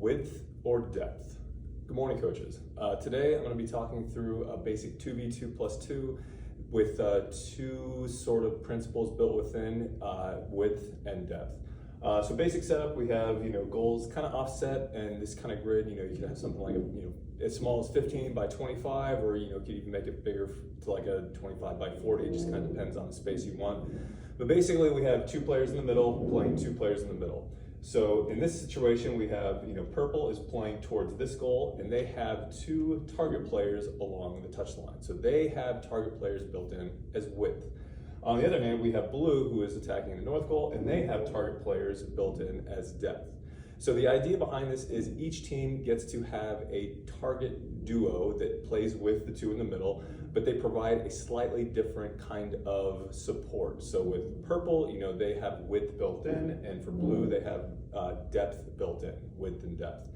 width or depth? Good morning, coaches. Today I'm going to be talking through a basic 2v2 plus 2 with two sort of principles built within width and depth. So basic setup, we have goals kind of offset, and this kind of grid, you could have something like as small as 15 by 25, or you could even make it bigger to like a 25 by 40. It just kind of depends on the space you want. But basically we have two players in the middle playing two players in the middle. So in this situation, we have, purple is playing towards this goal, and they have two target players along the touchline. So they have target players built in as width. On the other hand, we have blue, who is attacking the north goal, and they have target players built in as depth. So the idea behind this is each team gets to have a target duo that plays with the two in the middle, but they provide a slightly different kind of support. So with purple, they have width built in, and for blue, they have depth built in, width and depth.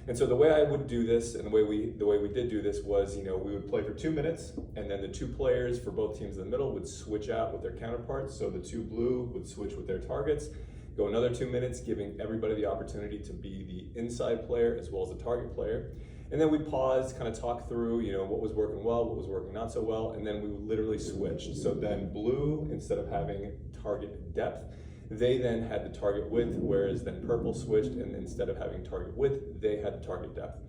And so the way I would do this, and the way we did do this was, we would play for 2 minutes, and then the two players for both teams in the middle would switch out with their counterparts. So the two blue would switch with their targets, go another 2 minutes, giving everybody the opportunity to be the inside player as well as the target player. And then we paused, kind of talk through, what was working well, what was working not so well, and then we would literally switch. So then blue, instead of having target depth, they then had the target width, whereas then purple switched, and instead of having target width, they had the target depth.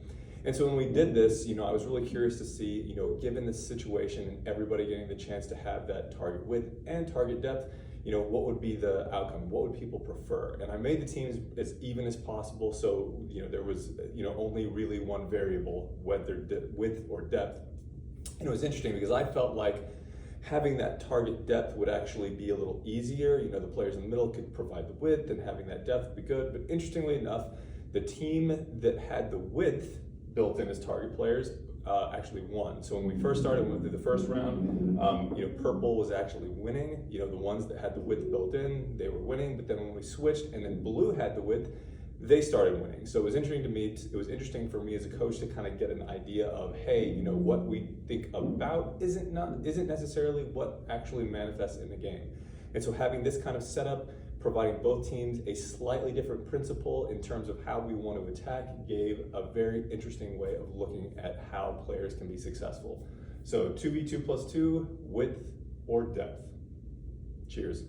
And so when we did this, I was really curious to see, given this situation and everybody getting the chance to have that target width and target depth, what would be the outcome? What would people prefer? And I made the teams as even as possible, so there was only really one variable, whether width or depth. And it was interesting because I felt like having that target depth would actually be a little easier. The players in the middle could provide the width, and having that depth would be good. But interestingly enough, the team that had the width built in as target players actually won. So when we first started, we went through the first round, purple was actually winning. The ones that had the width built in, they were winning. But then when we switched and then blue had the width, they started winning. So it was interesting to me. It was interesting for me as a coach to kind of get an idea of, hey, what we think about isn't necessarily what actually manifests in the game. And so having this kind of setup, providing both teams a slightly different principle in terms of how we want to attack, gave a very interesting way of looking at how players can be successful. So 2v2 plus 2, width or depth. Cheers.